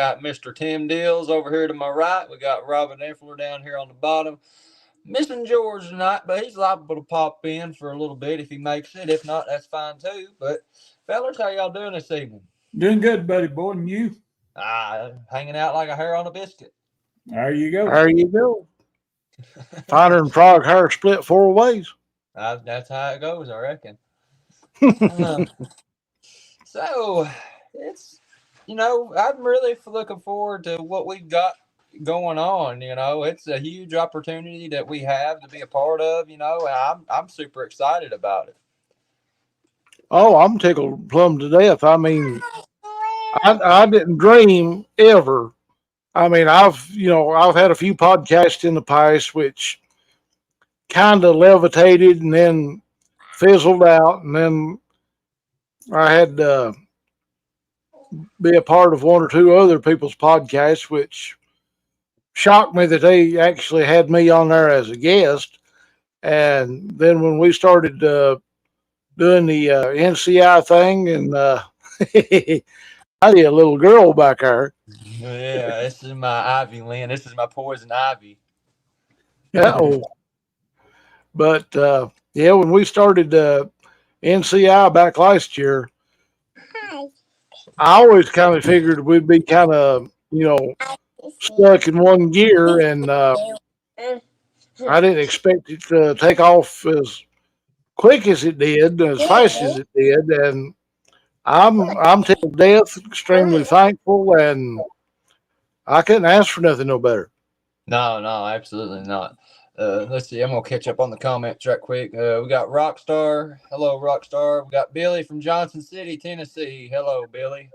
got Mr. Tim Dills over here to my right. We got Robin Effler down here on the bottom. Missing George tonight, but he's liable to pop in for a little bit if he makes it. If not, that's fine too. But fellas, how y'all doing this evening? Doing good, buddy boy, and you? Hanging out like a hair on a biscuit. There you go. There you go. Finer and frog hair split 4 ways. That's how it goes, I reckon. So it's I'm really looking forward to what we've got going on. It's a huge opportunity that we have to be a part of. And I'm super excited about it. Oh, I'm tickled plumb to death. I mean, I didn't dream ever. I mean, I've had a few podcasts in the past which kind of levitated and then fizzled out, and then I had to be a part of one or two other people's podcasts, which shocked me that they actually had me on there as a guest. And then when we started doing the NCI thing, and I had a little girl back there. Yeah, this is my Ivy, Lynn. This is my poison ivy. Oh, but yeah, when we started NCI back last year, I always kind of figured we'd be kind of, stuck in one gear, and I didn't expect it to take off as quick as it did, as fast as it did, and I'm to death, extremely thankful, and I couldn't ask for nothing no better. No, absolutely not. Let's see. I'm gonna catch up on the comments right quick. We got Rockstar. Hello, Rockstar. We got Billy from Johnson City, Tennessee. Hello, Billy.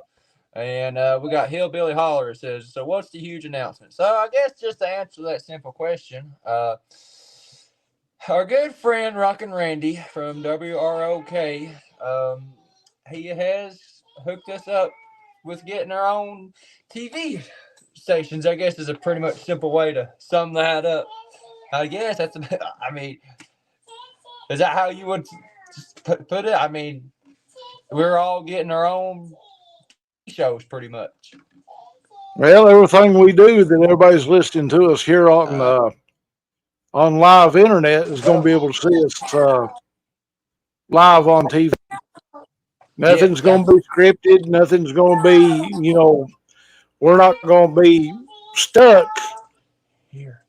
And we got Hillbilly Holler. It says, so what's the huge announcement? So I guess just to answer that simple question, our good friend Rockin' Randy from WROK, he has hooked us up with getting our own TV stations. I guess is a pretty much simple way to sum that up. I guess that's. I mean, is that how you would put it? I mean, we're all getting our own shows pretty much. Well, everything we do that everybody's listening to us here on live internet is going to be able to see us live on TV. Nothing's going to be scripted. Nothing's going to be, we're not going to be stuck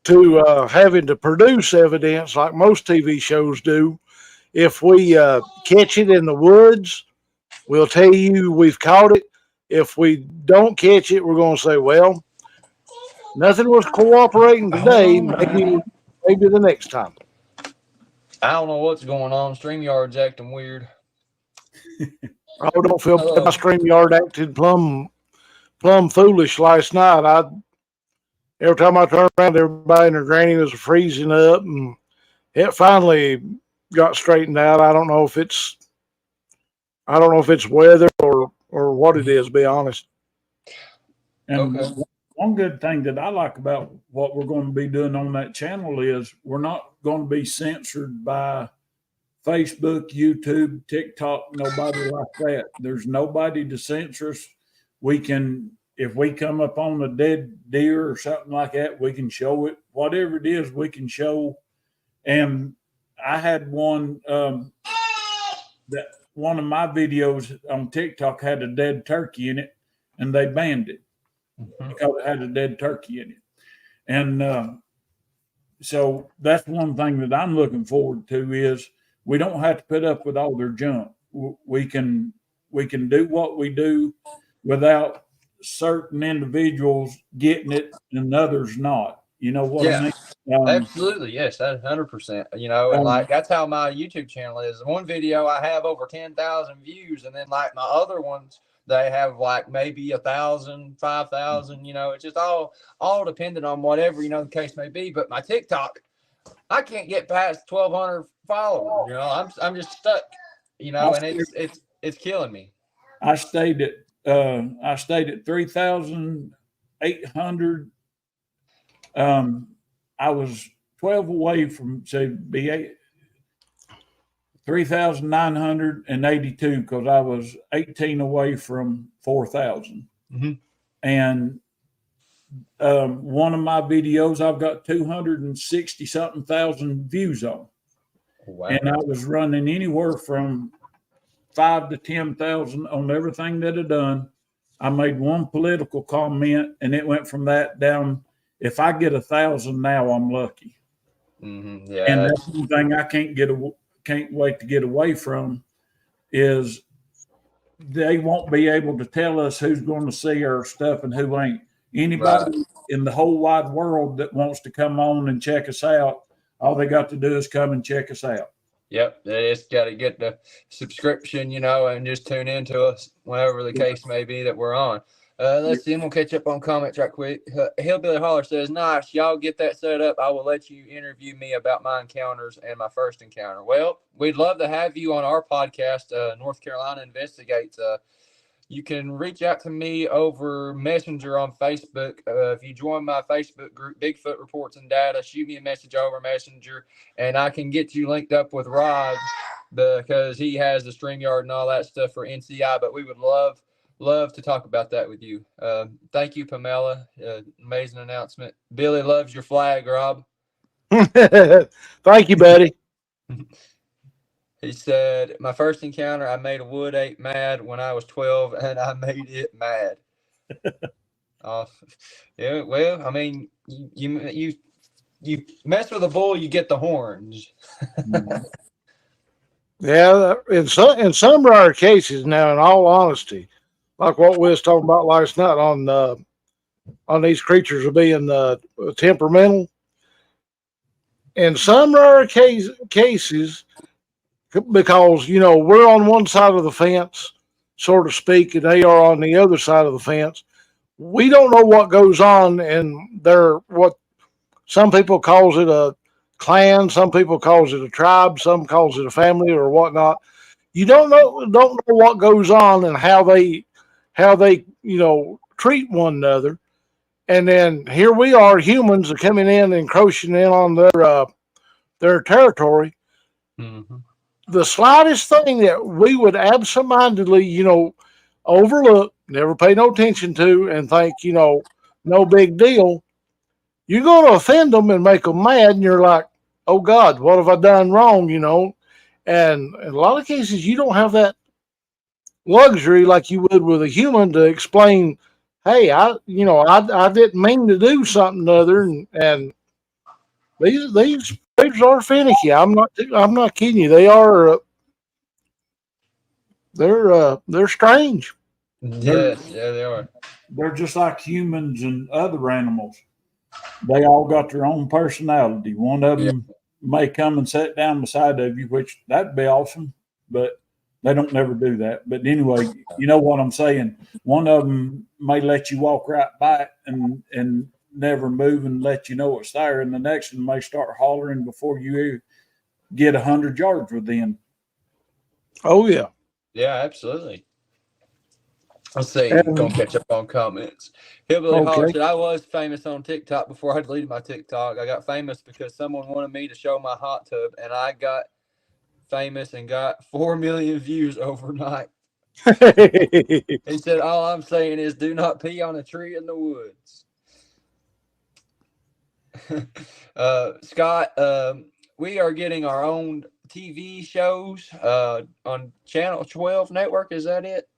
to having to produce evidence like most TV shows do. If we catch it in the woods, we'll tell you we've caught it. If we don't catch it, we're going to say, well, nothing was cooperating today. Maybe the next time. I don't know what's going on. StreamYard's acting weird. I don't feel bad. My StreamYard acted plumb foolish last night. Every time I turned around, everybody and their granny was freezing up, and it finally got straightened out. I don't know if it's weather or what it is, to be honest. And one good thing that I like about what we're going to be doing on that channel is we're not going to be censored by Facebook, YouTube, TikTok, nobody like that. There's nobody to censor us. We can, if we come up on a dead deer or something like that, we can show it. Whatever it is, we can show. And I had one that one of my videos on TikTok had a dead turkey in it, and they banned it because it had a dead turkey in it. And so that's one thing that I'm looking forward to is we don't have to put up with all their junk. We can do what we do without certain individuals getting it and others not. You know what I mean? Absolutely, yes, that's 100%. And like that's how my YouTube channel is. One video I have over 10,000 views, and then like my other ones they have like maybe 1,000, 5,000. It's just all dependent on whatever the case may be. But my TikTok, I can't get past 1,200 followers. I'm just stuck. And it's killing me. I stayed at 3,800. I was 12 away from be 3,982 because I was 18 away from 4,000. Mm-hmm. And one of my videos I've got 260 something thousand views on. Wow. And I was running anywhere from 5 to 10,000 on everything that I done. I made one political comment, and it went from that down. If I get 1,000 now, I'm lucky. Mm-hmm. Yeah, And that's one thing I can't wait to get away from is they won't be able to tell us who's going to see our stuff and who ain't. Anybody in the whole wide world that wants to come on and check us out, all they got to do is come and check us out. Yep, they just got to get the subscription, and just tune into us whenever the case may be that we're on. Let's see, we'll catch up on comments right quick. Hillbilly Holler says, nice, y'all get that set up. I will let you interview me about my encounters and my first encounter. Well, we'd love to have you on our podcast, North Carolina Investigates. You can reach out to me over Messenger on Facebook. If you join my Facebook group, Bigfoot Reports and Data, shoot me a message over Messenger, and I can get you linked up with Rod because he has the StreamYard and all that stuff for NCI. But we would love to talk about that with you. Thank you, Pamela. Amazing announcement. Billy loves your flag, Rob. Thank you, buddy. He said, my first encounter, I made a wood ape mad when I was 12, and I made it mad. Yeah, well, I mean, you mess with a bull, you get the horns. Yeah, in some rare cases now, in all honesty, like what we was talking about last night on these creatures of being temperamental. In some rare cases, because we're on one side of the fence, so to speak, and they are on the other side of the fence. We don't know what goes on in their what some people calls it a clan, some people calls it a tribe, some calls it a family or whatnot. You don't know what goes on and how they treat one another. And then here we are, humans are coming in and encroaching in on their territory. Mm-hmm. The slightest thing that we would absentmindedly, overlook, never pay no attention to, and think, no big deal, you're going to offend them and make them mad, and you're like, oh God, what have I done wrong, And in a lot of cases, you don't have that luxury like you would with a human to explain, hey, I didn't mean to do something other, and these creatures are finicky. I'm not kidding you. They are. They're strange. Yes, yeah, they are. They're just like humans and other animals. They all got their own personality. One of them may come and sit down beside of you, which that'd be awesome, but they don't never do that. But anyway, you know what I'm saying. One of them may let you walk right by it and never move and let you know it's there, and the next one may start hollering before you get 100 yards within. Oh yeah, yeah, absolutely. Let's see. Gonna catch up on comments. Hillbilly Holler said, I was famous on TikTok before I deleted my TikTok. I got famous because someone wanted me to show my hot tub, and I got famous and got 4 million views overnight. He said, all I'm saying is do not pee on a tree in the woods. Scott, we are getting our own TV shows on Channel 12 Network. Is that it?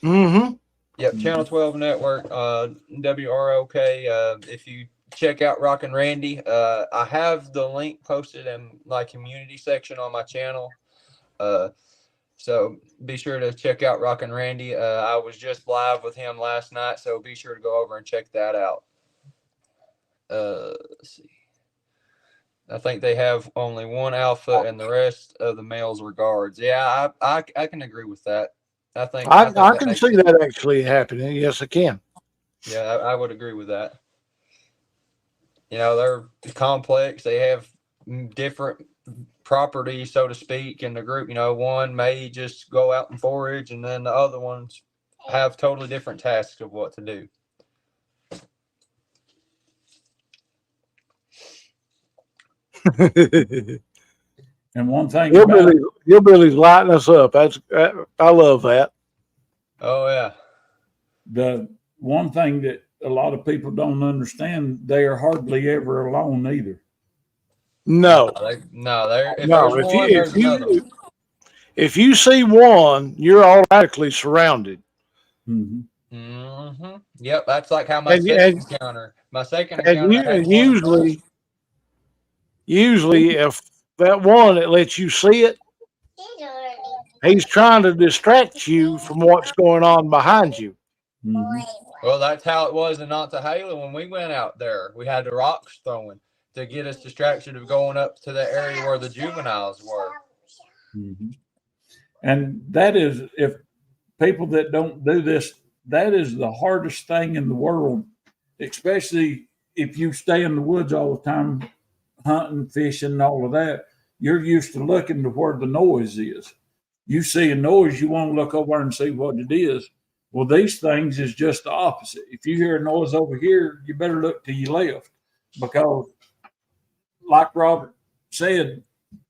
Mm-hmm. Yep, Channel 12 Network, WROK. If you check out Rockin' Randy, I have the link posted in my community section on my channel. So be sure to check out Rockin' Randy. I was just live with him last night, so be sure to go over and check that out. Let's see. I think they have only one alpha, and the rest of the males are guards. Yeah, I can agree with that. I think I can see that actually happening. Yes, I can. Yeah, I would agree with that. They're complex. They have different properties, so to speak, in the group. One may just go out and forage, and then the other ones have totally different tasks of what to do. And one thing Hillbilly's lighting us up. I love that. Oh yeah. The one thing that a lot of people don't understand, they are hardly ever alone either. No, If no. there's one, there's another one. If you see one, you're automatically surrounded. Mm-hmm. Mm-hmm. Yep, that's like how my And, second and, encounter. My second and, encounter. you, I had and one. usually, if that one that lets you see it, he's trying to distract you from what's going on behind you. Mm-hmm. Well, that's how it was in Nantahala when we went out there. We had the rocks throwing to get us distracted of going up to the area where the juveniles were. Mm-hmm. And that is, if people that don't do this, that is the hardest thing in the world, especially if you stay in the woods all the time, hunting, fishing, and all of that. You're used to looking to where the noise is. You see a noise, you want to look over and see what it is. Well, these things is just the opposite. If you hear a noise over here, you better look to your left, because, like Robert said,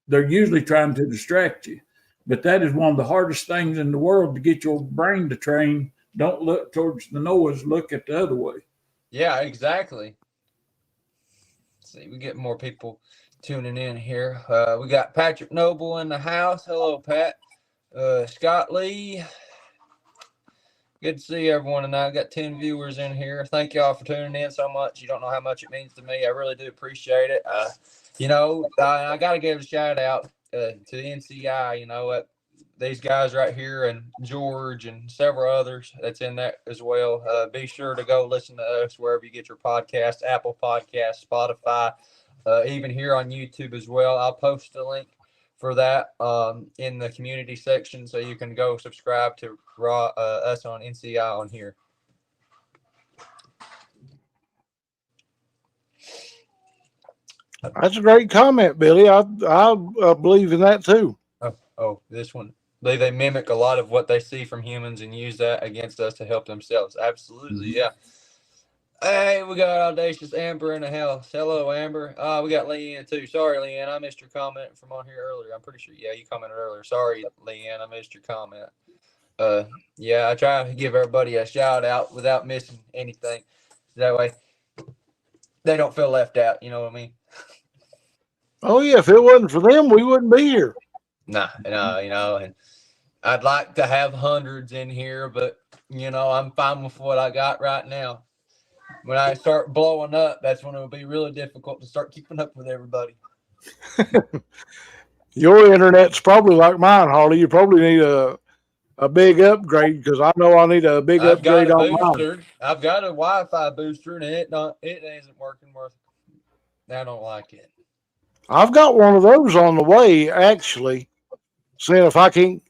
they're usually trying to distract you. But that is one of the hardest things in the world, to get your brain to train. Don't look towards the noise, look at the other way. Yeah, exactly. Let's see, we get more people tuning in here. We got Patrick Noble in the house. Hello, Pat. Scott Lee. Good to see everyone tonight. Got 10 viewers in here. Thank y'all for tuning in so much. You don't know how much it means to me. I really do appreciate it. I got to give a shout out to the NCI. These guys right here, and George and several others that's in that as well. Be sure to go listen to us wherever you get your podcasts, Apple Podcasts, Spotify, even here on YouTube as well. I'll post the link for that in the community section, so you can go subscribe to us on NCI on here. That's a great comment, Billy. I believe in that too. Oh, this one. They mimic a lot of what they see from humans and use that against us to help themselves. Absolutely, yeah. Hey, we got Audacious Amber in the house. Hello, Amber. We got Leanne too. Sorry, Leanne, I missed your comment from on here earlier. I'm pretty sure. Yeah, you commented earlier. Sorry, Leanne, I missed your comment. Yeah, I try to give everybody a shout out without missing anything. That way, they don't feel left out. You know what I mean? Oh yeah, if it wasn't for them, we wouldn't be here. No, and I'd like to have hundreds in here, but I'm fine with what I got right now. When I start blowing up, that's when it'll be really difficult to start keeping up with everybody. Your internet's probably like mine, Harley. You probably need a big upgrade, because I know I need a big upgrade on mine. I've got a Wi-Fi booster, and it isn't working worth. I don't like it. I've got one of those on the way, actually. Seeing if I can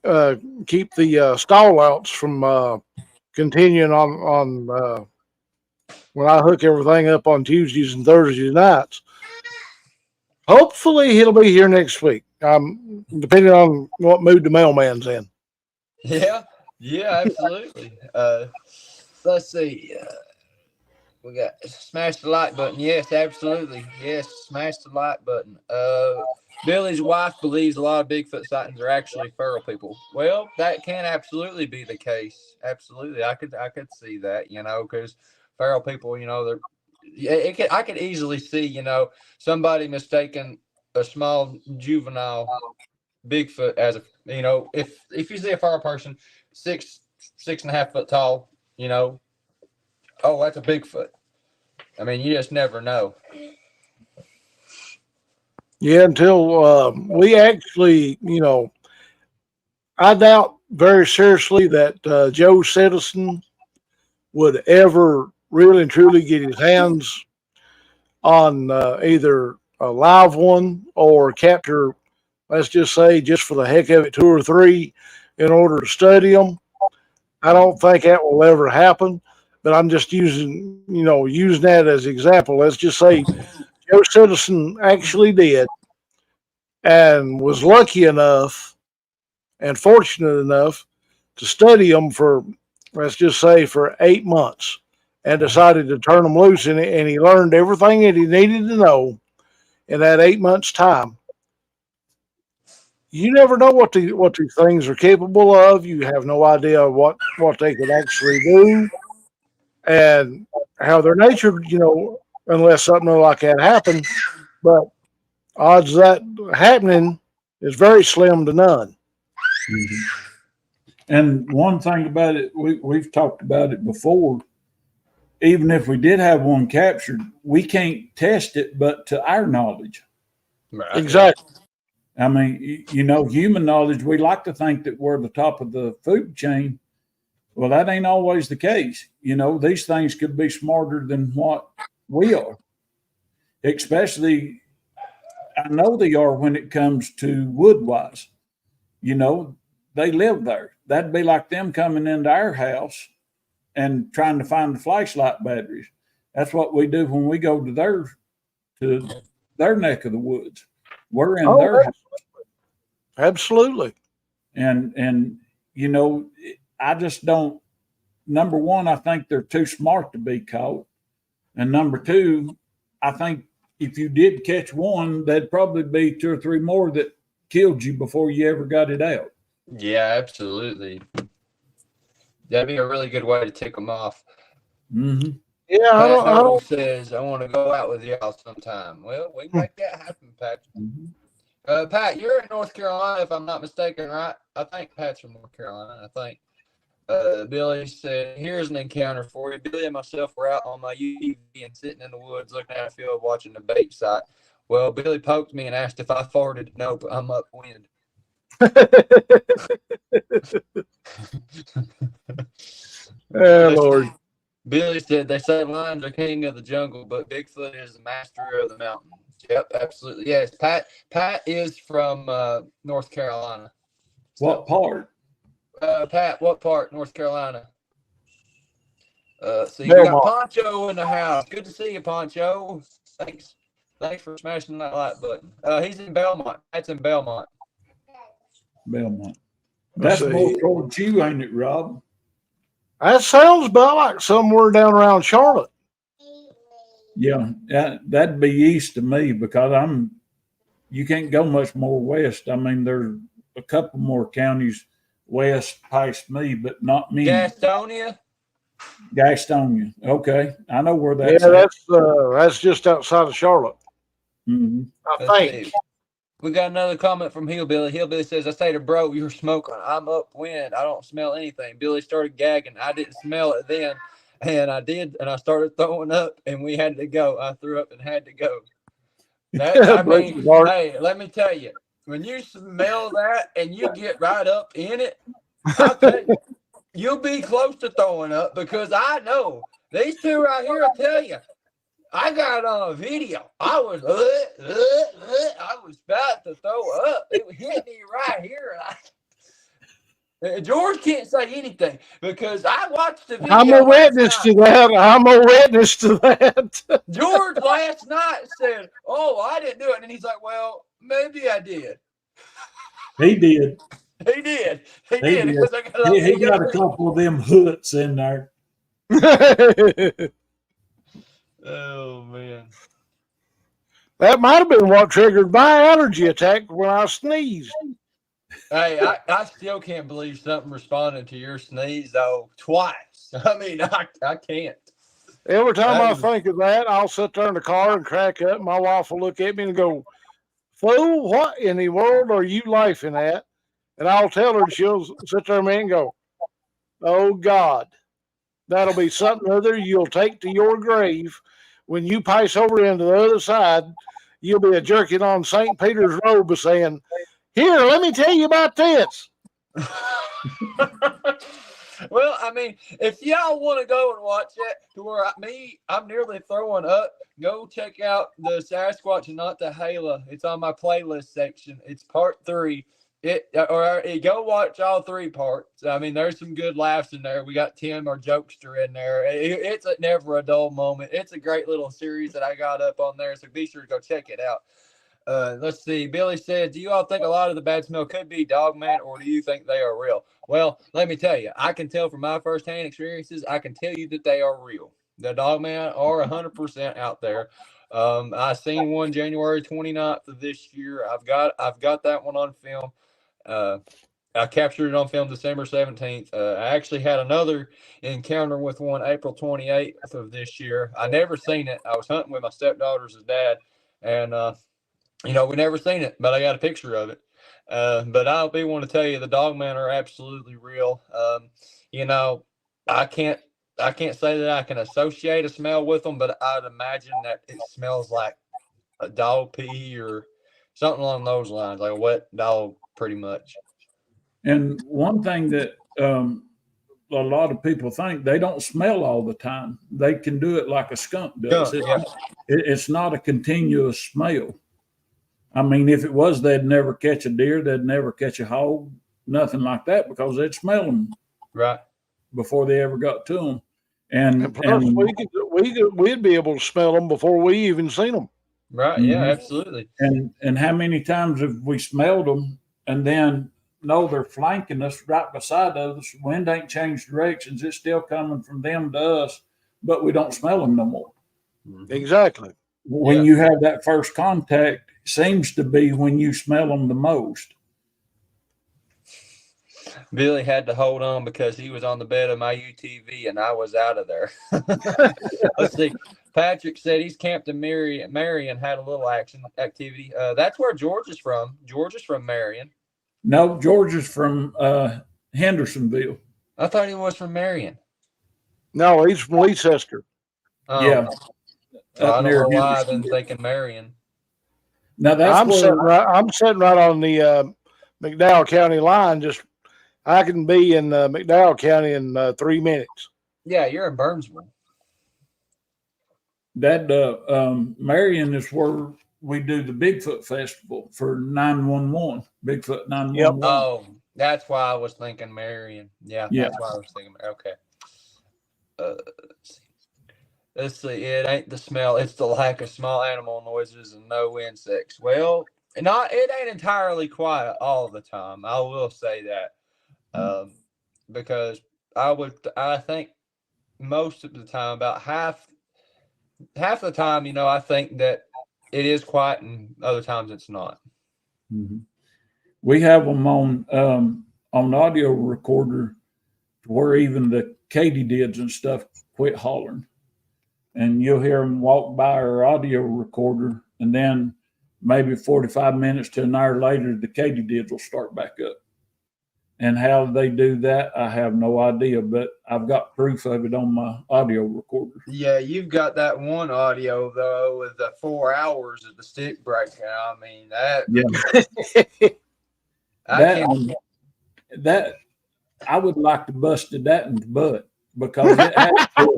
keep the stall outs from continuing on when I hook everything up on Tuesdays and Thursday nights. Hopefully, he'll be here next week. Depending on what mood the mailman's in. Yeah, absolutely. Let's see. We got smash the like button. Yes, absolutely. Yes, smash the like button. Billy's wife believes a lot of Bigfoot sightings are actually feral people. Well, that can absolutely be the case. Absolutely, I could see that. Because feral people, I could easily see, somebody mistaking a small juvenile Bigfoot as if you see a feral person 6.5 foot tall, oh, that's a Bigfoot. I mean, you just never know. Yeah, until we actually, I doubt very seriously that Joe Citizen would ever really and truly get his hands on either a live one or capture, let's just say, just for the heck of it, 2 or 3 in order to study them. I don't think that will ever happen, but I'm just using that as an example. Let's just say Joe Citizen actually did and was lucky enough and fortunate enough to study them for, let's just say, for 8 months, and decided to turn them loose, and he learned everything that he needed to know in that 8 months time. You never know what these things are capable of. You have no idea what they could actually do. And how they're natured, unless something like that happened. But odds of that happening is very slim to none. And one thing about it, we've talked about it before. Even if we did have one captured, we can't test it, but to our knowledge. Right. Exactly. I mean, human knowledge, we like to think that we're the top of the food chain. Well, that ain't always the case. These things could be smarter than what we are. Especially, I know they are when it comes to wood-wise. They live there. That'd be like them coming into our house and trying to find the flashlight batteries. That's what we do when we go to their neck of the woods. We're in their house. Absolutely. And I just don't. Number one, I think they're too smart to be caught, and number two, I think if you did catch one, there'd probably be 2 or 3 more that killed you before you ever got it out. Yeah, absolutely. That'd be a really good way to tick them off. Mm-hmm. Yeah, I don't. Says I want to go out with y'all sometime. Well, we can make that happen, Pat. Mm-hmm. Pat, you're in North Carolina, if I'm not mistaken, right? I think Pat's from North Carolina. I think. Billy said, "Here's an encounter for you. Billy and myself were out on my UTV and sitting in the woods looking at a field watching the bait site. Well, Billy poked me and asked if I farted. Nope, I'm upwind." Oh, Lord. Billy said, "They say lions are king of the jungle, but Bigfoot is the master of the mountain." Yep, absolutely. Yes, Pat is from North Carolina. What part? Pat, what part? North Carolina. So you got Poncho in the house. Good to see you, Poncho. Thanks for smashing that like button. He's in Belmont. Pat's in Belmont. Belmont. That's more towards you, ain't it, Rob? That sounds about like somewhere down around Charlotte. Yeah, that'd be east to me because you can't go much more west. I mean, there's a couple more counties west past me, but not me. Gastonia. Okay, I know where that's. Yeah, that's just outside of Charlotte. Mm-hmm. I think. We got another comment from Hillbilly. Hillbilly says, "I say to bro, you're smoking. I'm upwind. I don't smell anything." Billy started gagging. I didn't smell it then, and I did, and I started throwing up, and we had to go. I threw up and had to go. Hey, let me tell you, when you smell that and you get right up in it, I'll tell you, you'll be close to throwing up because I know these two right here. I'll tell you, I got it on a video. I was about to throw up. It hit me right here. George can't say anything because I watched the video. I'm a witness to that. George last night said, "Oh, I didn't do it," and he's like, "Well, maybe I did." He did. He did. He got a couple of them hoots in there. Oh man, that might have been what triggered my allergy attack when I sneezed. Hey, I still can't believe something responded to your sneeze though twice. I mean, I can't. Every time I think of that, I'll sit there in the car and crack up. My wife will look at me and go, "Fool, what in the world are you laughing at?" And I'll tell her, and she'll sit there and go, "Oh God, that'll be something other you'll take to your grave. When you pass over into the other side, you'll be a jerking on St. Peter's robe saying, 'Here, let me tell you about this.'" Well, I mean, if y'all want to go and watch it to where I'm nearly throwing up, go check out the Sasquatch and Not the Hala. It's on my playlist section. It's part 3. Go watch all 3 parts. I mean, there's some good laughs in there. We got Tim, our jokester, in there. It's never a dull moment. It's a great little series that I got up on there, so be sure to go check it out. Let's see. Billy said, "Do you all think a lot of the bad smell could be dogman, or do you think they are real?" Well, let me tell you, I can tell from my firsthand experiences, I can tell you that they are real. The dogman are 100% out there. I seen one January 29th of this year. I've got that one on film. I captured it on film December 17th. I actually had another encounter with one April 28th of this year. I never seen it. I was hunting with my stepdaughter's dad, and we never seen it, but I got a picture of it. But I'll be one to tell you the dogmen are absolutely real. I can't say that I can associate a smell with them, but I'd imagine that it smells like a dog pee or something along those lines, like a wet dog, pretty much. And one thing that a lot of people think, they don't smell all the time. They can do it like a skunk does. It's not a continuous smell. I mean, if it was, they'd never catch a deer, they'd never catch a hog, nothing like that, because they'd smell them right before they ever got to them. And plus, we'd be able to smell them before we even seen them. Right. Yeah, absolutely. And how many times have we smelled them and then know they're flanking us right beside us? Wind ain't changed directions. It's still coming from them to us, but we don't smell them no more. Exactly. When you have that first contact, seems to be when you smell them the most. Billy had to hold on because he was on the bed of my UTV and I was out of there. Let's see. Patrick said he's camped in Marion, had a little activity. That's where George is from. George is from Marion. No, George is from Hendersonville. I thought he was from Marion. No, he's from Leicester. Yeah. I don't know why I've been thinking Marion. Now that's I'm sitting right on the McDowell County line. I can be in McDowell County in 3 minutes. Yeah, you're in Burnsville. That Marion is where we do the Bigfoot Festival for 911. Bigfoot 911. Yep. Oh, that's why I was thinking Marion. Yeah, that's why I was thinking. Okay. Let's see. It ain't the smell; it's the lack of small animal noises and no insects. Well, it ain't entirely quiet all the time. I will say that, because I think most of the time, about half the time, I think that it is quiet, and other times it's not. Mm-hmm. We have them on audio recorder, where even the katydids and stuff quit hollering. And you'll hear them walk by our audio recorder, and then maybe 45 minutes to an hour later, the katydids will start back up. And how they do that, I have no idea, but I've got proof of it on my audio recorder. Yeah, you've got that one audio, though, with the 4 hours of the stick breaking. I mean, that I would like to busted that in the butt, because it actually,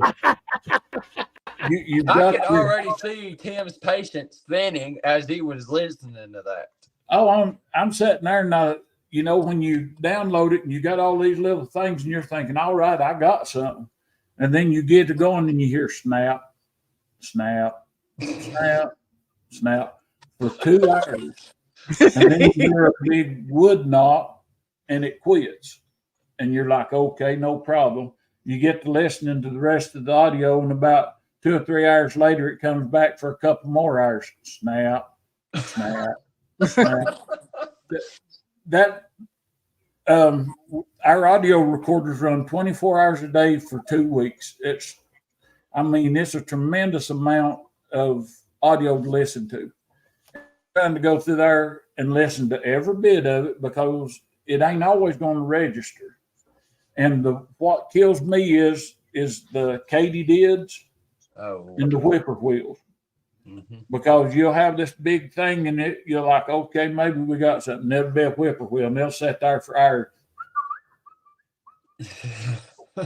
I can already see Tim's patience thinning as he was listening to that. Oh, I'm sitting there and when you download it and you got all these little things and you're thinking, all right, I got something. And then you get to going and you hear snap, snap, snap, snap for 2 hours. And then you hear a big wood knot and it quits. And you're like, okay, no problem. You get to listening to the rest of the audio, and about 2 or 3 hours later, it comes back for a couple more hours. Snap, snap, snap. Our audio recorders run 24 hours a day for 2 weeks. It's a tremendous amount of audio to listen to. I'm trying to go through there and listen to every bit of it, because it ain't always going to register. And what kills me is the katydids and the whippoorwills. Mm-hmm. Because you'll have this big thing and you're like, okay, maybe we got something. There'll be a whippoorwill and they'll sit there for hours.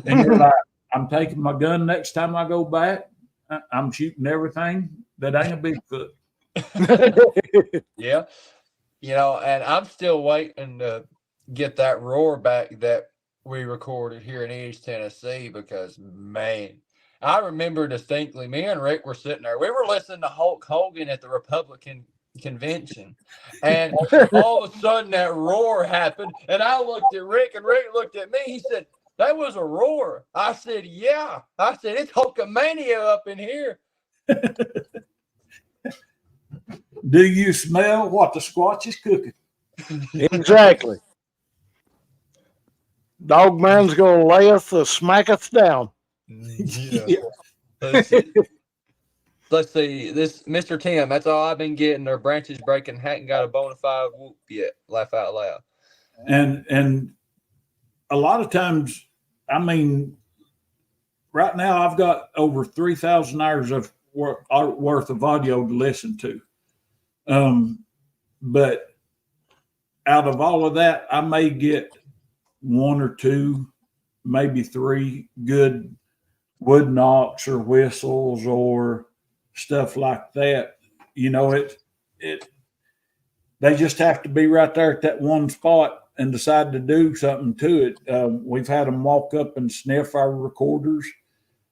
And you're like, I'm taking my gun next time I go back. I'm shooting everything that ain't a Bigfoot. Yeah. And I'm still waiting to get that roar back that we recorded here in East Tennessee, because, man, I remember distinctly, me and Rick were sitting there. We were listening to Hulk Hogan at the Republican convention, and all of a sudden that roar happened, and I looked at Rick, and Rick looked at me. He said, "That was a roar." I said, "Yeah." I said, "It's Hulkamania up in here." Do you smell what the Squatch is cooking? Exactly. Dog man's gonna layeth the smacketh down. Yeah. Let's see. This Mr. Tim, that's all I've been getting. Their branches breaking, hadn't got a bona fide whoop yet. Laugh out loud. And a lot of times, I mean, right now I've got over 3,000 hours of worth of audio to listen to. But out of all of that, I may get one or two, maybe three good wood knocks or whistles or stuff like that. You know, they just have to be right there at that one spot and decide to do something to it. We've had them walk up and sniff our recorders.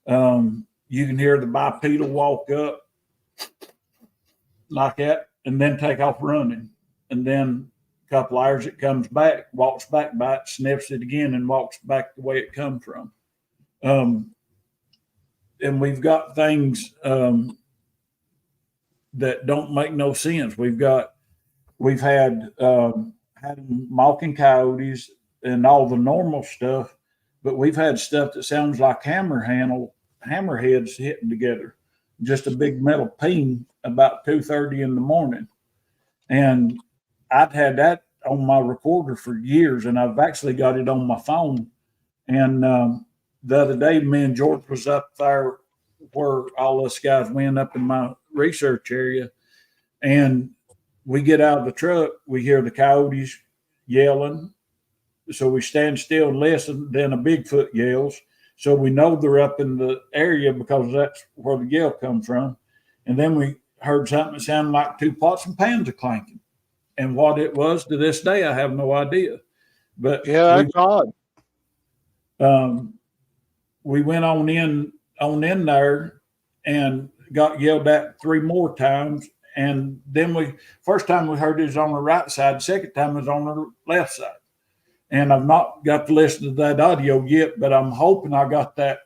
You can hear the bipedal walk up like that and then take off running. And then a couple hours it comes back, walks back by it, sniffs it again, and walks back the way it come from. And we've got things that don't make no sense. We've had mocking coyotes and all the normal stuff, but we've had stuff that sounds like hammerheads hitting together, just a big metal ping about 2:30 in the morning. And I'd had that on my recorder for years, and I've actually got it on my phone. And the other day, me and George was up there where all us guys went up in my research area, and we get out of the truck, we hear the coyotes yelling. So we stand still and listen, then a Bigfoot yells. So we know they're up in the area because that's where the yell comes from. And then we heard something that sounded like two pots and pans are clanking. And what it was to this day, I have no idea. But Yeah, that's odd. We went on in there and got yelled at 3 more times. And then first time we heard it was on the right side, second time it was on the left side. And I've not got to listen to that audio yet, but I'm hoping I got that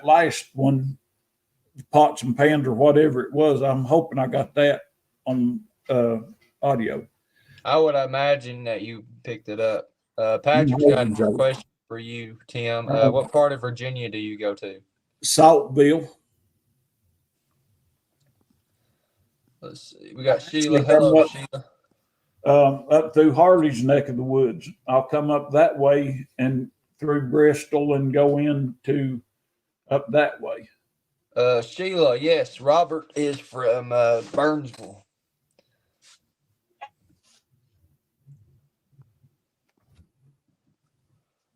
last one, pots and pans or whatever it was. I'm hoping I got that on audio. I would imagine that you picked it up. Patrick's got a question for you, Tim. What part of Virginia do you go to? Saltville. Let's see. We got Sheila. Hello, Sheila. Up through Harley's neck of the woods. I'll come up that way and through Bristol and go into up that way. Sheila, yes. Robert is from Burnsville.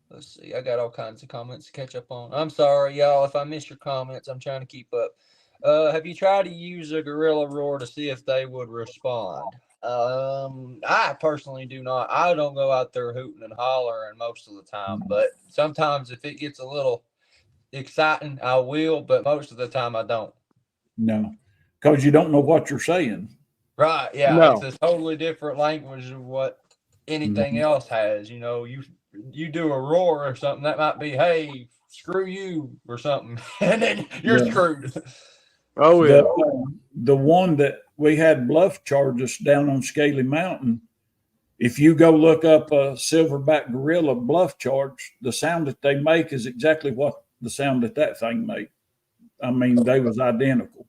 Let's see. I got all kinds of comments to catch up on. I'm sorry, y'all, if I miss your comments. I'm trying to keep up. Have you tried to use a gorilla roar to see if they would respond? I personally do not. I don't go out there hooting and hollering most of the time, but sometimes if it gets a little exciting, I will, but most of the time I don't. No, because you don't know what you're saying. Right, yeah. No. It's a totally different language of what anything else has. You know, you do a roar or something, that might be, hey, screw you or something, and then you're screwed. Oh, yeah. The one that we had bluff charge us down on Scaly Mountain, if you go look up a silverback gorilla bluff charge, the sound that they make is exactly what the sound that thing made. I mean, they was identical.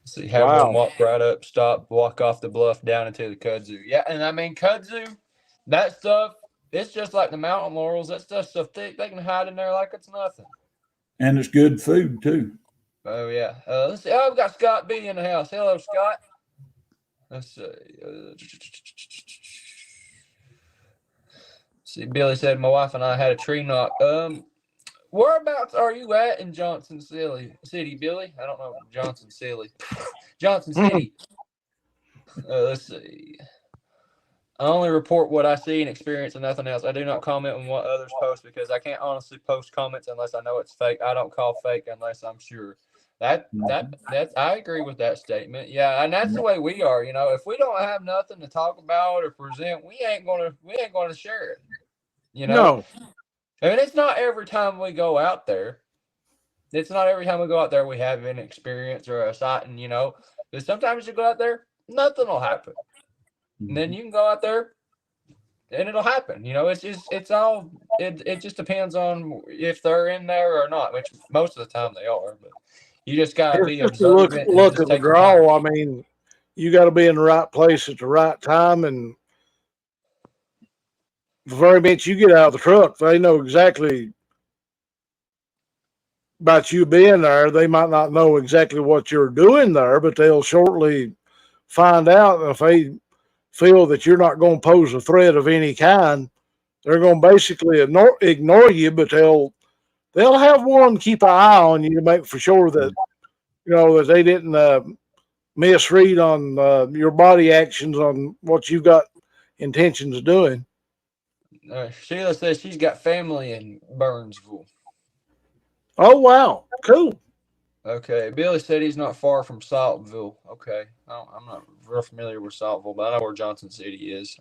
See, have one walk right up, stop, walk off the bluff down into the kudzu. Yeah, and I mean, kudzu, that stuff, it's just like the mountain laurels. That stuff's so thick, they can hide in there like it's nothing. And it's good food, too. Oh, yeah. Let's see. Oh, we've got Scott B in the house. Hello, Scott. Let's see. Billy said, my wife and I had a tree knock. Whereabouts are you at in Johnson City, Billy? I don't know. Johnson City. Let's see. I only report what I see and experience and nothing else. I do not comment on what others post because I can't honestly post comments unless I know it's fake. I don't call fake unless I'm sure. That's I agree with that statement. Yeah, and that's the way we are. You know, if we don't have nothing to talk about or present, we ain't gonna share it. You know, No. I mean, it's not every time we go out there. It's not every time we go out there we have an experience or a sighting. You know, because sometimes you go out there, nothing will happen, and then you can go out there, and it'll happen. You know, it just depends on if they're in there or not, which most of the time they are. But you just gotta It's be just a look observant and look just at the take your time. draw. I mean, you got to be in the right place at the right time, and the very minute you get out of the truck, they know exactly about you being there. They might not know exactly what you're doing there, but they'll shortly find out. If they feel that you're not going to pose a threat of any kind, they're going to basically ignore you, but they'll have one keep an eye on you to make for sure that that they didn't misread on your body actions on what you've got intentions of doing. Sheila says she's got family in Burnsville. Oh wow, cool. Okay, Billy said he's not far from Saltville. Okay, I'm not real familiar with Saltville, but I know where Johnson City is.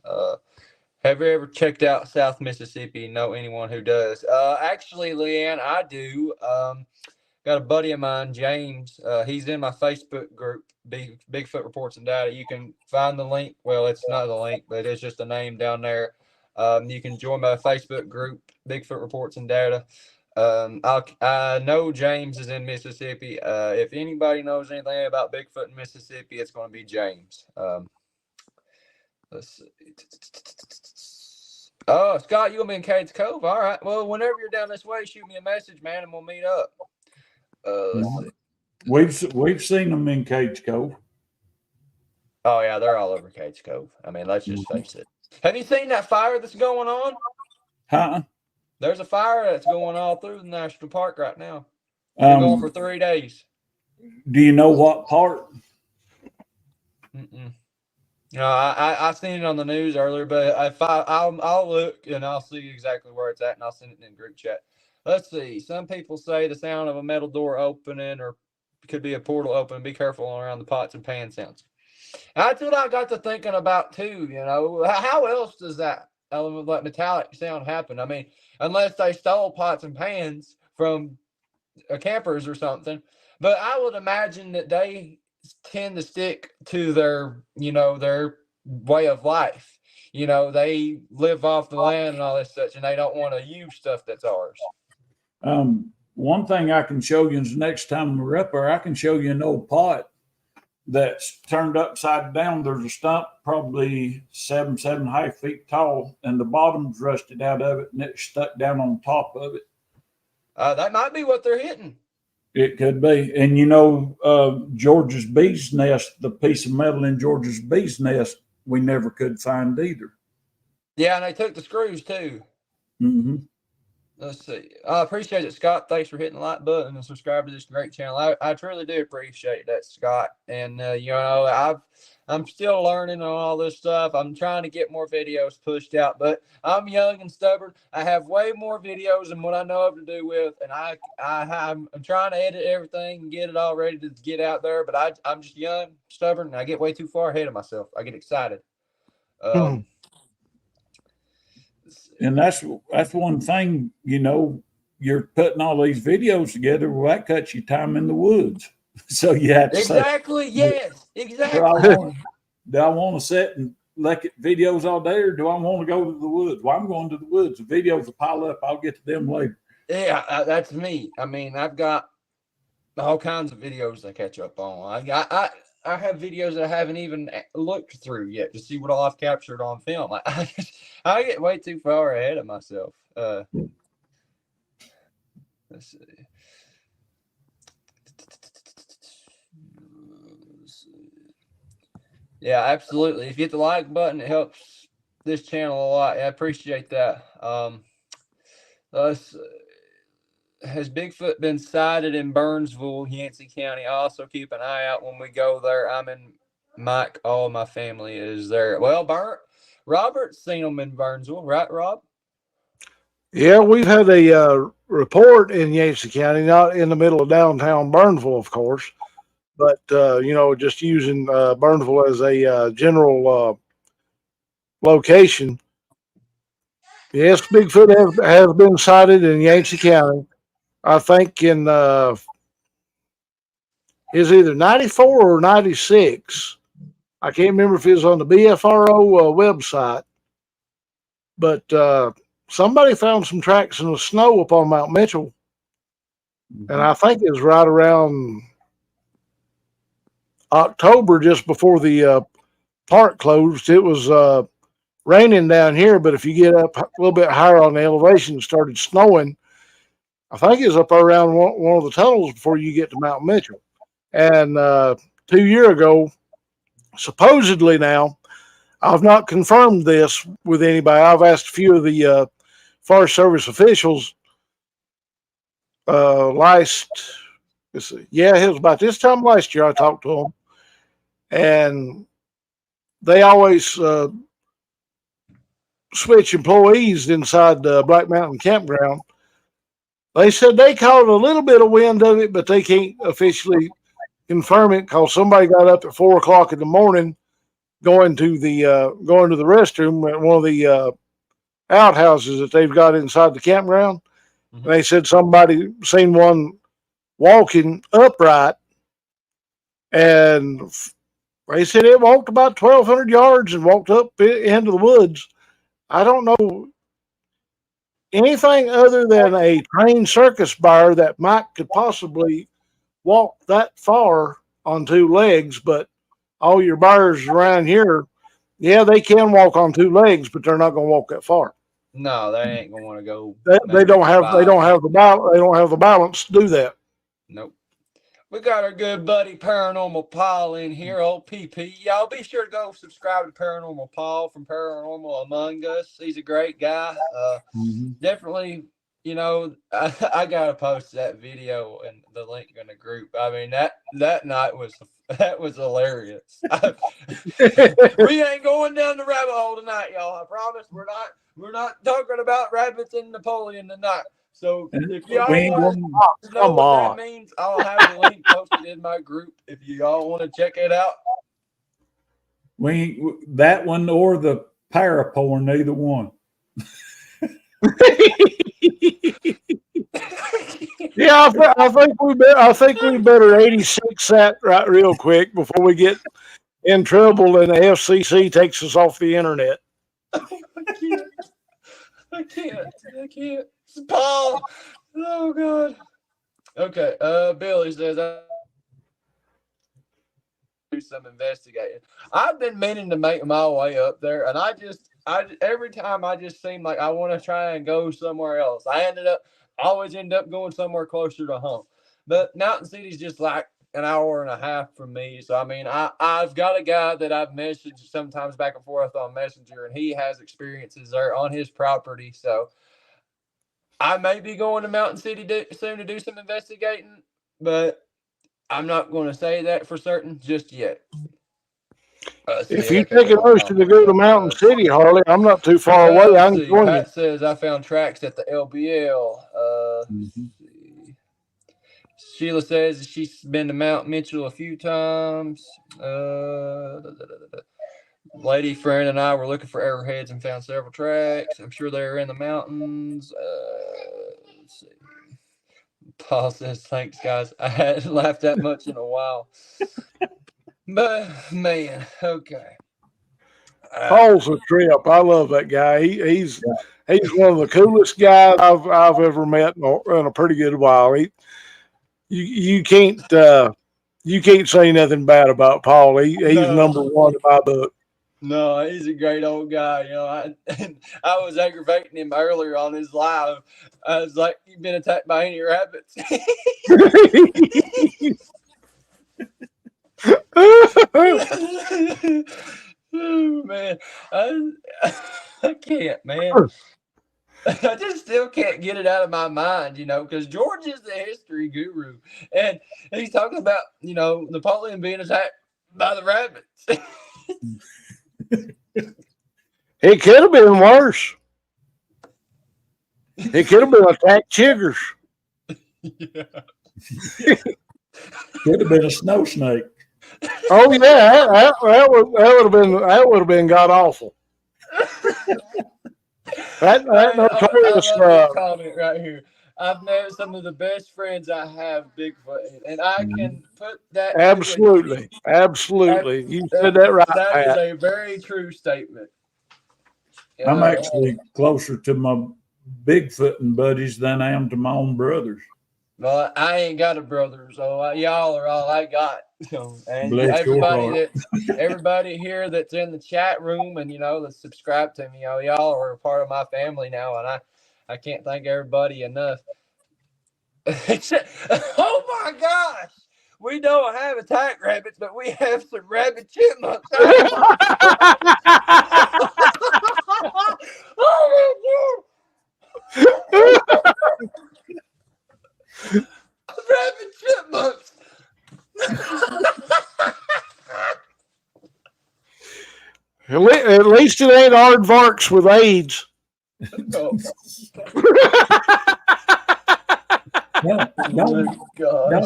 Have you ever checked out South Mississippi? Know anyone who does? Actually, Leanne, I do. Got a buddy of mine, James. He's in my Facebook group, Bigfoot Reports and Data. You can find the link. Well, it's not the link, but it's just a name down there. You can join my Facebook group, Bigfoot Reports and Data. I know James is in Mississippi. If anybody knows anything about Bigfoot in Mississippi, it's going to be James. Let's see. Oh, Scott, you'll be in Cades Cove. All right. Well, whenever you're down this way, shoot me a message, man, and we'll meet up. Let's see. We've seen them in Cage Cove. Oh yeah, they're all over Cades Cove. I mean, let's just face it. Have you seen that fire that's going on? Huh? There's a fire that's going all through the national park right now. Been going for 3 days. Do you know what part? No, I seen it on the news earlier, but I'll look and I'll see exactly where it's at, and I'll send it in the group chat. Let's see. Some people say the sound of a metal door opening, or could be a portal open. Be careful around the pots and pan sounds. That's what I got to thinking about too. You know, how else does that metallic sound happen? I mean, unless they stole pots and pans from campers or something. But I would imagine that they tend to stick to their way of life. You know, they live off the land and all this such, and they don't want to use stuff that's ours. One thing I can show you is next time we're up there, I can show you an old pot that's turned upside down. There's a stump probably 7.5 feet tall, and the bottom's rusted out of it, and it's stuck down on top of it. That might be what they're hitting. It could be. And George's bee's nest, the piece of metal in George's bee's nest, we never could find either. Yeah, and they took the screws too. Mm-hmm. Let's see. I appreciate it, Scott. Thanks for hitting the like button and subscribe to this great channel. I truly do appreciate that, Scott. And I'm still learning on all this stuff. I'm trying to get more videos pushed out, but I'm young and stubborn. I have way more videos than what I know how to do with, and I'm trying to edit everything and get it all ready to get out there. But I'm just young, stubborn, and I get way too far ahead of myself. I get excited. And that's one thing, you're putting all these videos together. Well, that cuts your time in the woods. So you have to exactly. Yes, exactly. Do I want to sit and look at videos all day, or do I want to go to the woods? Well, I'm going to the woods. The videos will pile up. I'll get to them later. Yeah, that's me. I mean, I've got all kinds of videos I catch up on. I have videos that I haven't even looked through yet to see what all I've captured on film. I get way too far ahead of myself. Let's see. Yeah, absolutely. If you hit the like button, it helps this channel a lot. I appreciate that. Has Bigfoot been sighted in Burnsville, Yancey County? Also keep an eye out when we go there. I'm in Mike. All my family is there. Well, Robert's seen them in Burnsville, right, Rob? Yeah, we've had a report in Yancey County, not in the middle of downtown Burnsville, of course, but just using Burnsville as a general location. Yes, Bigfoot has been sighted in Yancey County. I think in is either 94 or 96. I can't remember if it was on the BFRO website. but somebody found some tracks in the snow up on Mount Mitchell, and I think it was right around October, just before the park closed. It was raining down here, but if you get up a little bit higher on the elevation, it started snowing. I think it was up around one of the tunnels before you get to Mount Mitchell. And 2 years ago, supposedly now, I've not confirmed this with anybody. I've asked a few of the Forest Service officials it was about this time last year I talked to them, and they always switch employees inside the Black Mountain Campground. They said they caught a little bit of wind of it, but they can't officially confirm it because somebody got up at 4 o'clock in the morning going to the restroom at one of the outhouses that they've got inside the campground. Mm-hmm. They said somebody seen one walking upright, and they said it walked about 1,200 yards and walked up into the woods. I don't know anything other than a trained circus buyer that could possibly walk that far on 2 legs, but all your buyers around here, yeah, they can walk on 2 legs, but they're not going to walk that far. No, they ain't going to want to go. They don't have the balance to do that. Nope. We got our good buddy Paranormal Paul in here, old PP. Y'all be sure to go subscribe to Paranormal Paul from Paranormal Among Us. He's a great guy. Definitely, you know, I gotta post that video and the link in the group. I mean, that night was hilarious. We ain't going down the rabbit hole tonight, y'all. I promise. We're not talking about rabbits and Napoleon tonight. So if y'all want to know what that means, I'll have the link posted in my group if y'all want to check it out. That one or the paraporn, neither one. Yeah, I think we better 86 that right real quick before we get in trouble and the FCC takes us off the internet. I can't. Paul. Oh God. Okay. Billy says I do some investigating. I've been meaning to make my way up there, and I every time I just seem like I want to try and go somewhere else. I always end up going somewhere closer to home. But Mountain City's just like an hour and a half from me. So I mean, I've got a guy that I've messaged sometimes back and forth on Messenger, and he has experiences there on his property. So I may be going to Mountain City soon to do some investigating, but I'm not going to say that for certain just yet. If you take an ocean to go to Mountain City, Harley, I'm not too far away. I can join you. Pat says I found tracks at the LBL. Sheila says she's been to Mount Mitchell a few times. Lady friend and I were looking for arrowheads and found several tracks. I'm sure they're in the mountains. Let's see. Paul says, thanks, guys. I hadn't laughed that much in a while. But, man, okay. Paul's a trip. I love that guy. He's one of the coolest guys I've ever met in a pretty good while. You can't say nothing bad about Paul. He's number one in my book. No, he's a great old guy. You know, I was aggravating him earlier on his live. I was like, "You been attacked by any rabbits?" Oh, man, I can't, man. I just still can't get it out of my mind, you know, because George is the history guru, and he's talking about, you know, Napoleon being attacked by the rabbits. It could have been worse. It could have been attacked chiggers. Yeah. Could have been a snow snake. Oh yeah, that would have been god awful. That notorious comment right here. I've met some of the best friends I have, Bigfoot, and I can put that. Absolutely. You said that right. That is a very true statement. I'm actually closer to my Bigfooting buddies than I am to my own brothers. Well, I ain't got a brother, so y'all are all I got. So, and Bless your heart. everybody here that's in the chat room and that's subscribed to me, y'all are a part of my family now, and I can't thank everybody enough. Oh my gosh, we don't have attack rabbits, but we have some rabbit chipmunks. Oh my god! Rabbit chipmunks. At least it ain't aardvarks with AIDS. Oh. Don't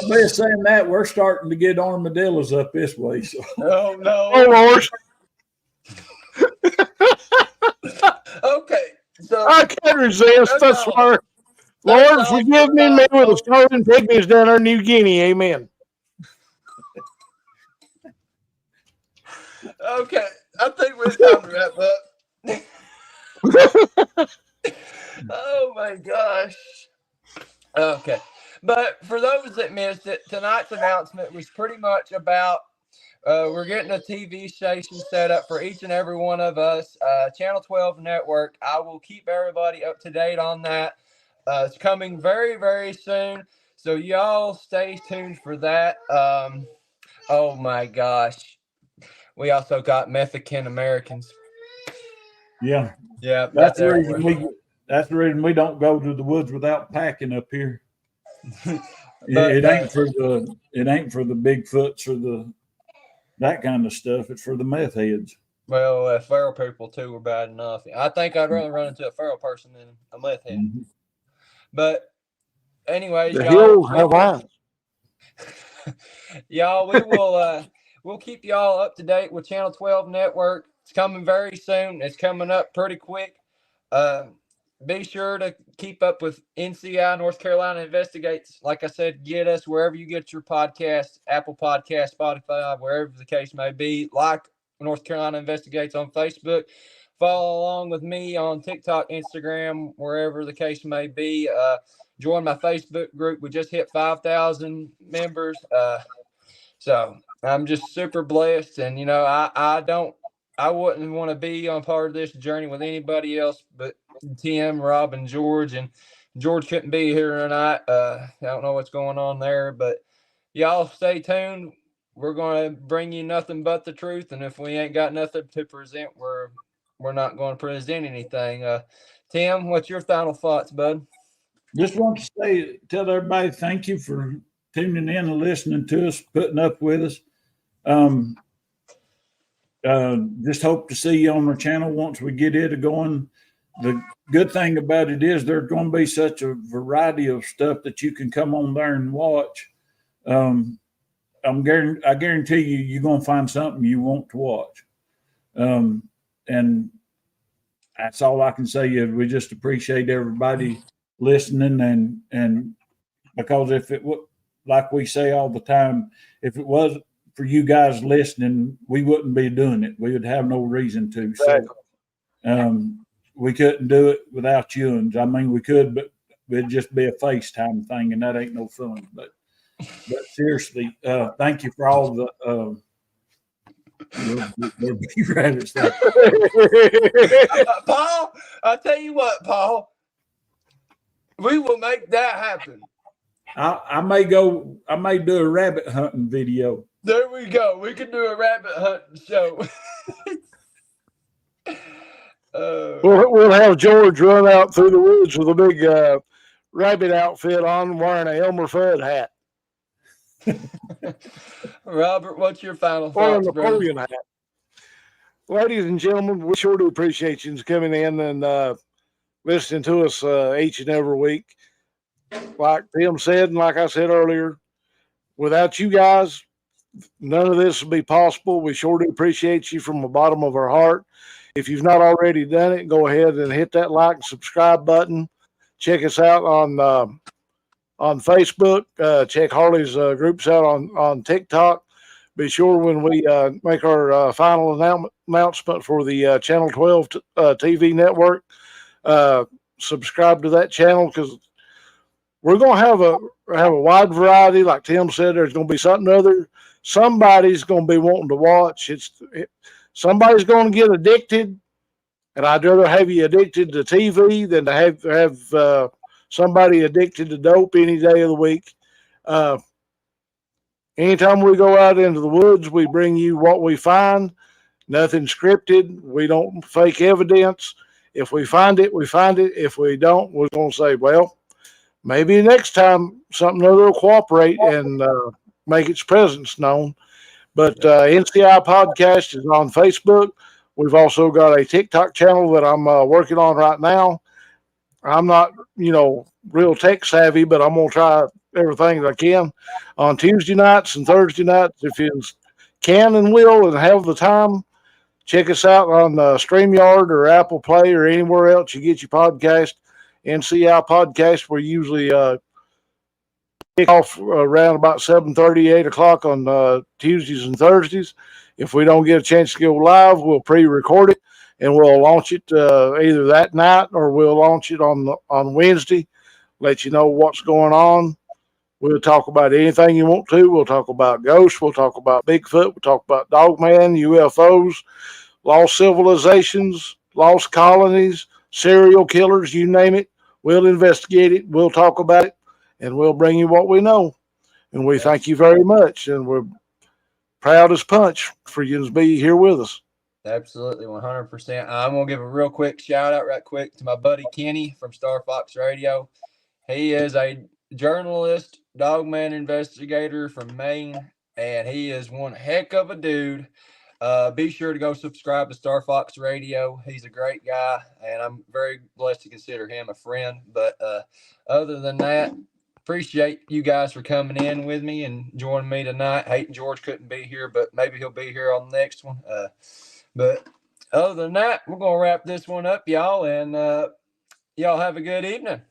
be saying that. We're starting to get armadillos up this way. So. Oh no! Oh Lord! Okay, so I can't resist. That's why. Lord, forgive me with the starving pygmies down there in New Guinea. Amen. Okay, I think we're time to wrap up. Oh my gosh. Okay, but for those that missed it, tonight's announcement was pretty much about we're getting a TV station set up for each and every one of us. Channel 12 Network. I will keep everybody up to date on that. It's coming very, very soon. So y'all stay tuned for that. Oh my gosh. We also got Mexican Americans. Yeah. Yeah. That's the reason we don't go to the woods without packing up here. It ain't for the Bigfoots or that kind of stuff. It's for the meth heads. Well, feral people too were bad enough. I think I'd rather run into a feral person than a meth head. Mm-hmm. But anyways, the hills have eyes. Y'all, we'll keep y'all up to date with Channel 12 Network. It's coming very soon. It's coming up pretty quick. Be sure to keep up with NCI, North Carolina Investigates. Like I said, get us wherever you get your podcasts, Apple Podcasts, Spotify, wherever the case may be. Like North Carolina Investigates on Facebook. Follow along with me on TikTok, Instagram, wherever the case may be. Join my Facebook group. We just hit 5,000 members. So I'm just super blessed. And, I wouldn't want to be on part of this journey with anybody else but Tim, Rob, and George. And George couldn't be here tonight. I don't know what's going on there, but y'all stay tuned. We're going to bring you nothing but the truth. And if we ain't got nothing to present, we're not going to present anything. Tim, what's your final thoughts, bud? Just want to tell everybody thank you for tuning in and listening to us, putting up with us. Just hope to see you on our channel once we get it going. The good thing about it is there's going to be such a variety of stuff that you can come on there and watch. I guarantee you're going to find something you want to watch. And that's all I can say is we just appreciate everybody listening. And because if it would, like we say all the time, if it wasn't for you guys listening, we wouldn't be doing it. We would have no reason to. So we couldn't do it without you. And I mean, we could, but it'd just be a FaceTime thing, and that ain't no fun. But seriously, thank you for all the rabbits there. Paul, I'll tell you what, Paul, we will make that happen. I may do a rabbit hunting video. There we go. We can do a rabbit hunting show. We'll have George run out through the woods with a big rabbit outfit on, wearing a Elmer Fudd hat. Robert, what's your final Or a thoughts, Napoleon hat. Ladies and gentlemen, we sure do appreciate you coming in and listening to us each and every week. Like Tim said, and like I said earlier, without you guys, none of this would be possible. We sure do appreciate you from the bottom of our heart. If you've not already done it, go ahead and hit that like and subscribe button. Check us out on Facebook. Check Harley's groups out on TikTok. be sure when we make our final announcement for the Channel 12 TV network, subscribe to that channel, because we're going to have a wide variety. Like Tim said, there's going to be something other. Somebody's going to be wanting to watch. Somebody's going to get addicted, and I'd rather have you addicted to TV than to have somebody addicted to dope any day of the week. Anytime we go out into the woods, we bring you what we find. Nothing scripted. We don't fake evidence. If we find it, we find it. If we don't, we're going to say, well, maybe next time something other will cooperate and make its presence known. But NCI Podcast is on Facebook. We've also got a TikTok channel that I'm working on right now. I'm not, real tech savvy, but I'm going to try everything that I can on Tuesday nights and Thursday nights. If you can and will and have the time, check us out on StreamYard or Apple Play or anywhere else you get your podcast. NCI Podcast, we usually kick off around about 7:30, 8 o'clock on Tuesdays and Thursdays. If we don't get a chance to go live, we'll pre-record it and we'll launch it either that night or we'll launch it on Wednesday. Let you know what's going on. We'll talk about anything you want to. We'll talk about ghosts. We'll talk about Bigfoot. We'll talk about Dogman, UFOs, lost civilizations, lost colonies, serial killers, you name it. We'll investigate it. We'll talk about it, and we'll bring you what we know. And we thank you very much. And we're proud as punch for you to be here with us. Absolutely, 100%. I'm going to give a real quick shout out right quick to my buddy Kenny from Star Fox Radio. He is a journalist, dogman investigator from Maine, and he is one heck of a dude. Be sure to go subscribe to Star Fox Radio. He's a great guy, and I'm very blessed to consider him a friend. But other than that, appreciate you guys for coming in with me and joining me tonight. Hayden George couldn't be here, but maybe he'll be here on the next one. But other than that, we're going to wrap this one up, y'all, and y'all have a good evening.